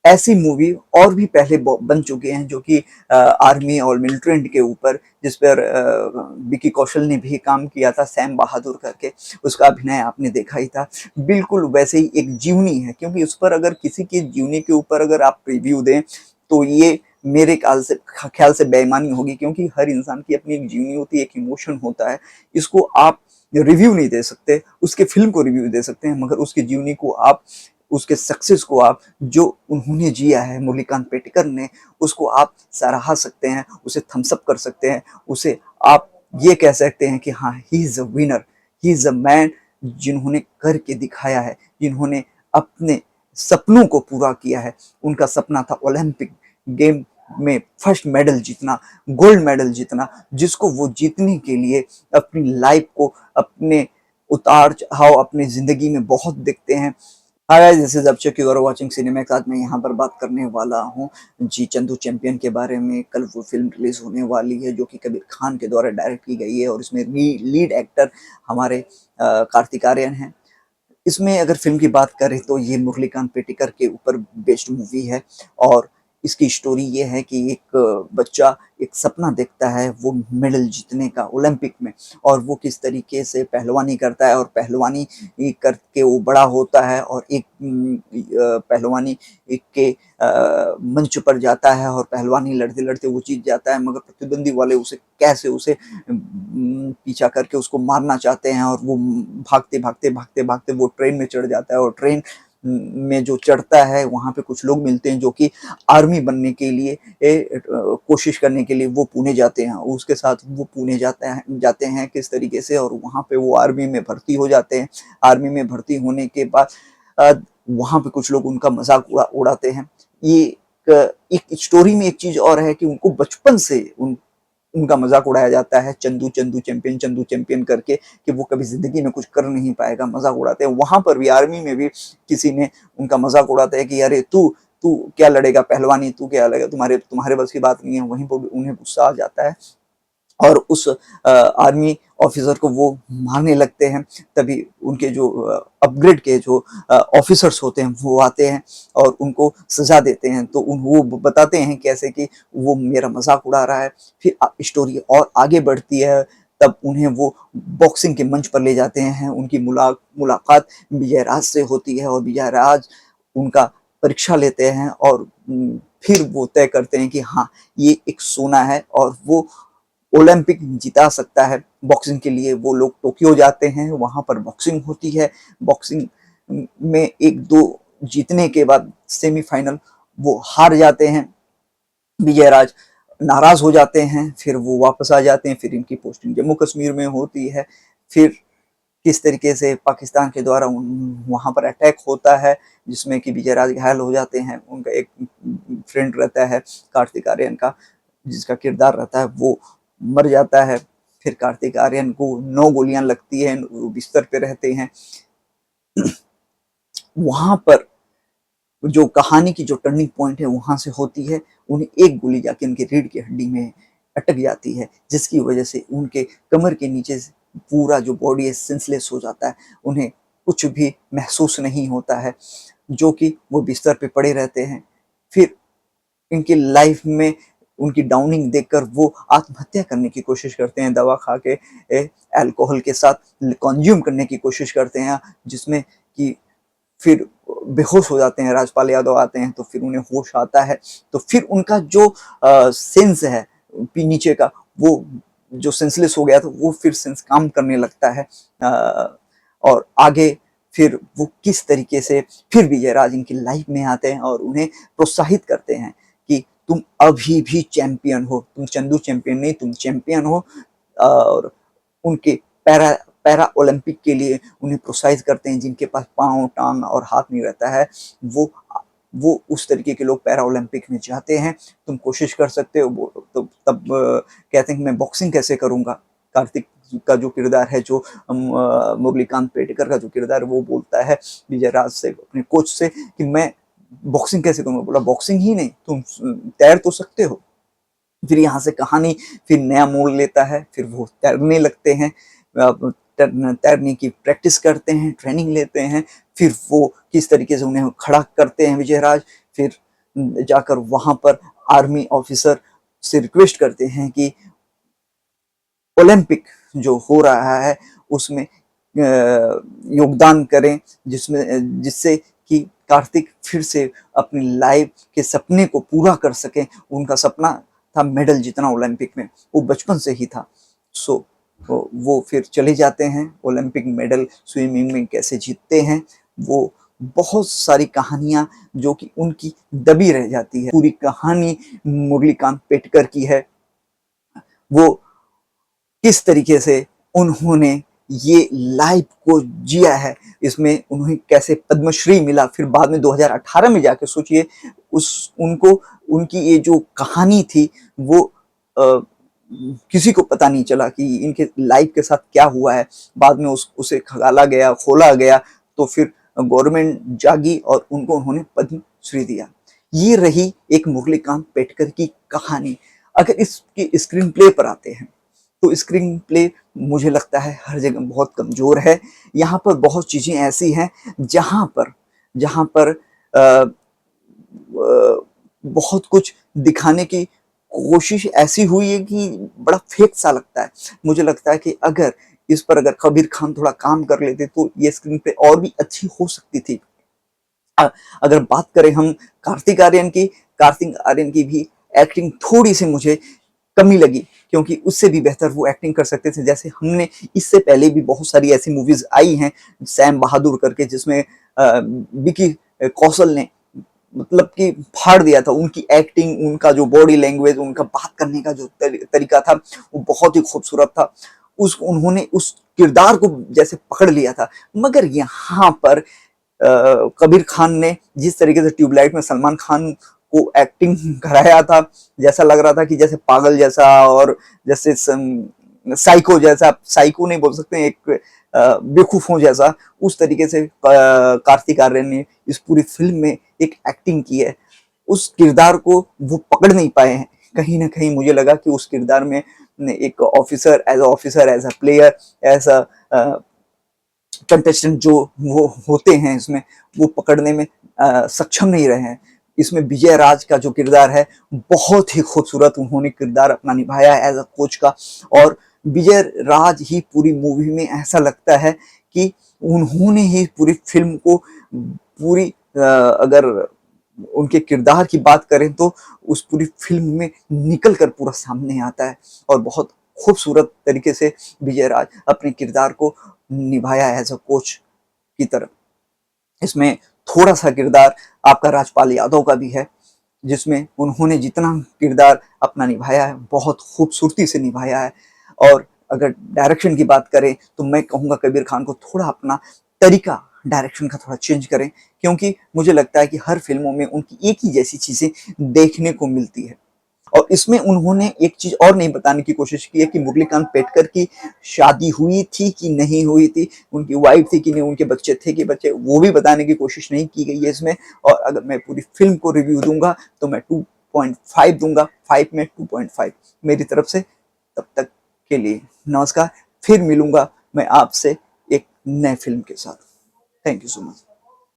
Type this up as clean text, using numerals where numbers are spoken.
ऐसी मूवी और भी पहले बन चुके हैं जो कि आर्मी और मिलिट्री के ऊपर, जिस पर विकी कौशल ने भी काम किया था, सैम बहादुर करके, उसका अभिनय आपने देखा ही था। बिल्कुल वैसे ही एक जीवनी है, क्योंकि उस पर अगर किसी की जीवनी के ऊपर अगर आप रिव्यू दें तो ये मेरे ख्याल से बेईमानी होगी, क्योंकि हर इंसान की अपनी एक जीवनी होती है, एक इमोशन होता है। इसको आप रिव्यू नहीं दे सकते, उसके फिल्म को रिव्यू दे सकते हैं, मगर उसकी जीवनी को आप, उसके सक्सेस को आप, जो उन्होंने जिया है मुरलीकांत पेटिकर ने, उसको आप सराहा सकते हैं, उसे थम्स अप कर सकते हैं, उसे आप ये कह सकते हैं कि हाँ, he is a winner, he is a man, जिन्होंने करके दिखाया है, जिन्होंने अपने सपनों को पूरा किया है। उनका सपना था ओलंपिक गेम में फर्स्ट मेडल जीतना, गोल्ड मेडल जीतना, जिसको वो जीतने के लिए अपनी लाइफ को, अपने उतार चढ़ाव अपनी जिंदगी में बहुत देखते हैं। Hi guys, this is Abhishek, you are watching Cinemax. आज मैं यहाँ पर बात करने वाला हूँ जी चंदू चैंपियन के बारे में। कल वो फिल्म रिलीज होने वाली है जो कि कबीर खान के द्वारा डायरेक्ट की गई है, और इसमें लीड एक्टर हमारे कार्तिक आर्यन हैं। इसमें अगर फिल्म की बात करें तो ये मुरलीकांत पेटिकर के ऊपर बेस्ड मूवी है, और इसकी स्टोरी ये है कि एक बच्चा एक सपना देखता है वो मेडल जीतने का ओलंपिक में, और वो किस तरीके से पहलवानी करता है, और पहलवानी करके वो बड़ा होता है, और एक पहलवानी के मंच पर जाता है, और पहलवानी लड़ते लड़ते वो जीत जाता है, मगर प्रतिद्वंदी वाले उसे कैसे उसे पीछा करके उसको मारना चाहते हैं, और वो भागते भागते भागते भागते वो ट्रेन में चढ़ जाता है, और ट्रेन में जो चढ़ता है वहाँ पे कुछ लोग मिलते हैं जो कि आर्मी बनने के लिए कोशिश करने के लिए वो पुणे जाते हैं। उसके साथ वो पुणे जाते हैं किस तरीके से, और वहाँ पे वो आर्मी में भर्ती हो जाते हैं। आर्मी में भर्ती होने के बाद वहाँ पे कुछ लोग उनका मजाक उड़ाते हैं। ये एक स्टोरी में एक चीज और है कि उनको बचपन से उनका मजाक उड़ाया जाता है, चंदू चंदू चैंपियन करके, कि वो कभी जिंदगी में कुछ कर नहीं पाएगा, मजाक उड़ाते हैं। वहां पर भी, आर्मी में भी किसी ने उनका मजाक उड़ाता है कि अरे तू तू क्या लड़ेगा पहलवानी, तू क्या लड़ेगा, तुम्हारे तुम्हारे बस की बात नहीं है। वहीं पर उन्हें गुस्सा आ जाता है, और उस आर्मी ऑफिसर को वो मारने लगते हैं। तभी उनके जो अपग्रेड के जो ऑफिसर्स होते हैं वो आते हैं और उनको सजा देते हैं। तो वो बताते हैं कैसे कि वो मेरा मजाक उड़ा रहा है। फिर स्टोरी और आगे बढ़ती है, तब उन्हें वो बॉक्सिंग के मंच पर ले जाते हैं। उनकी मुलाकात विजय राज से होती है, और विजय राज उनका परीक्षा लेते हैं, और फिर वो तय करते हैं कि हाँ, ये एक सोना है और वो ओलंपिक जिता सकता है। बॉक्सिंग के लिए वो लोग टोक्यो जाते हैं, वहां पर बॉक्सिंग होती है। बॉक्सिंग में एक दो जीतने के बाद सेमीफाइनल वो हार जाते हैं। विजय राज नाराज हो जाते हैं, फिर वो वापस आ जाते हैं। फिर इनकी पोस्टिंग जम्मू कश्मीर में होती है। फिर किस तरीके से पाकिस्तान के द्वारा वहां पर अटैक होता है, जिसमें कि विजय राज घायल हो जाते हैं। उनका एक फ्रेंड रहता है कार्तिक आर्यन का, जिसका किरदार रहता है, वो मर जाता है। फिर कार्तिक आर्यन को 9 गोलियां लगती हैं, वो बिस्तर पे रहते हैं। वहां पर जो कहानी की जो टर्निंग पॉइंट है वहां से होती है। उन्हें एक गोली जाके उनके रीढ़ की हड्डी में अटक जाती है, जिसकी वजह से उनके कमर के नीचे से पूरा जो बॉडी है सेंसलेस हो जाता है। उन्हें कुछ भी महसूस नहीं होता है, जो कि वो बिस्तर पे पड़े रहते हैं। फिर इनकी लाइफ में उनकी डाउनिंग देखकर वो आत्महत्या करने की कोशिश करते हैं, दवा खा के अल्कोहल के साथ कंज्यूम करने की कोशिश करते हैं, जिसमें कि फिर बेहोश हो जाते हैं। राजपाल यादव आते हैं तो फिर उन्हें होश आता है। तो फिर उनका जो सेंस है नीचे का, वो जो सेंसलेस हो गया था वो फिर सेंस काम करने लगता है। और आगे फिर वो किस तरीके से फिर विजयराज इनकी लाइफ में आते हैं और उन्हें प्रोत्साहित करते हैं कि तुम अभी भी चैंपियन हो, तुम चंदू चैंपियन नहीं, तुम चैंपियन हो। और उनके पैरा पैरा ओलंपिक के लिए उन्हें प्रोत्साहित करते हैं। जिनके पास पाँव टांग और हाथ नहीं रहता है, वो उस तरीके के लोग पैरा ओलंपिक में जाते हैं। तुम कोशिश कर सकते हो। तो तब कहते हैं कि मैं बॉक्सिंग कैसे करूंगा। कार्तिक का जो किरदार है, जो मुरलीकांत पेटिकर का जो किरदार है, वो बोलता है विजय राज से, अपने कोच से, कि मैं बॉक्सिंग कैसे करूंगा। बोला बॉक्सिंग ही नहीं, तुम तैर तो सकते हो। फिर यहाँ से कहानी फिर नया मोड़ लेता है। फिर वो तैरने लगते हैं, तैरने की प्रैक्टिस करते हैं, ट्रेनिंग लेते हैं। फिर वो किस तरीके से उन्हें खड़ा करते हैं विजय राज। फिर जाकर वहां पर आर्मी ऑफिसर से रिक्वेस्ट करते हैं कि ओलंपिक जो हो रहा है उसमें योगदान करें, जिससे कि कार्तिक फिर से अपनी लाइफ के सपने को पूरा कर सकें। उनका सपना था मेडल जीतना ओलंपिक में, वो बचपन से ही था। सो वो फिर चले जाते हैं, ओलंपिक मेडल स्विमिंग में कैसे जीतते हैं, वो बहुत सारी कहानियां जो कि उनकी दबी रह जाती है। पूरी कहानी मुरलीकांत पेटकर की है, वो किस तरीके से उन्होंने ये लाइफ को जिया है, इसमें उन्हें कैसे पद्मश्री मिला, फिर बाद में 2018 में जाके सोचिए उनको उनकी ये जो कहानी थी वो किसी को पता नहीं चला कि इनके लाइफ के साथ क्या हुआ है। बाद में उसे खगाला गया, खोला गया, तो फिर गवर्नमेंट जागी और उनको उन्होंने पद्मश्री दिया। ये रही एक मुरलीकांत पेटकर की कहानी। अगर इसकी स्क्रीन प्ले पर आते हैं तो स्क्रीन प्ले मुझे लगता है हर जगह बहुत कमजोर है। यहाँ पर बहुत चीजें ऐसी हैं जहाँ पर बहुत कुछ दिखाने की कोशिश ऐसी हुई है कि बड़ा फेक सा लगता है। मुझे लगता है कि अगर कबीर खान थोड़ा काम कर लेते तो ये स्क्रीन प्ले और भी अच्छी हो सकती थी। अगर बात करें हम कार्तिक आर्यन की भी एक्टिंग थोड़ी सी मुझे कमी लगी, क्योंकि उससे भी बेहतर वो एक्टिंग कर सकते थे। जैसे हमने इससे पहले भी बहुत सारी ऐसी मूवीज आई हैं सैम बहादुर करके, जिसमें विकी कौशल ने मतलब कि फाड़ दिया था। उनकी एक्टिंग, उनका जो बॉडी लैंग्वेज, उनका बात करने का जो तरीका था वो बहुत ही खूबसूरत था। उन्होंने उस किरदार को जैसे पकड़ लिया था। मगर यहाँ पर कबीर खान ने जिस तरीके से ट्यूबलाइट में सलमान खान को एक्टिंग कराया था, जैसा लग रहा था कि जैसे पागल जैसा और जैसे साइको जैसा, साइको नहीं बोल सकते, एक बेवकूफों जैसा, उस तरीके से कार्तिक आर्यन ने इस पूरी फिल्म में एक एक्टिंग की है। उस किरदार को वो पकड़ नहीं पाए हैं। कहीं ना कहीं मुझे लगा कि उस किरदार में एक officer, as a player, as a contestant जो वो होते हैं इसमें, वो पकड़ने में सक्षम नहीं रहे हैं। इसमें विजय राज का जो किरदार है बहुत ही खूबसूरत उन्होंने किरदार अपना निभाया है एज अ कोच का। और विजय राज ही पूरी मूवी में ऐसा लगता है कि उन्होंने ही पूरी फिल्म को पूरी अगर उनके किरदार की बात करें तो उस पूरी फिल्म में निकल कर पूरा सामने आता है। और बहुत खूबसूरत तरीके से विजय राज अपने किरदार को निभाया एज अ कोच की तरफ। इसमें थोड़ा सा किरदार आपका राजपाल यादव का भी है, जिसमें उन्होंने जितना किरदार अपना निभाया है बहुत खूबसूरती से निभाया है। और अगर डायरेक्शन की बात करें तो मैं कहूँगा कबीर खान को थोड़ा अपना तरीका डायरेक्शन का थोड़ा चेंज करें, क्योंकि मुझे लगता है कि हर फिल्मों में उनकी एक ही जैसी चीजें देखने को मिलती है। और इसमें उन्होंने एक चीज और नहीं बताने की कोशिश की है कि मुरलीकांत पेटकर की शादी हुई थी कि नहीं हुई थी, उनकी वाइफ थी कि नहीं, उनके बच्चे थे कि बच्चे, वो भी बताने की कोशिश नहीं की गई है इसमें। और अगर मैं पूरी फिल्म को रिव्यू दूंगा तो मैं 2.5 दूंगा, 5 में 2.5 मेरी तरफ से। तब तक के लिए नमस्कार, फिर मिलूंगा मैं आपसे एक नए फिल्म के साथ। Thank you so much.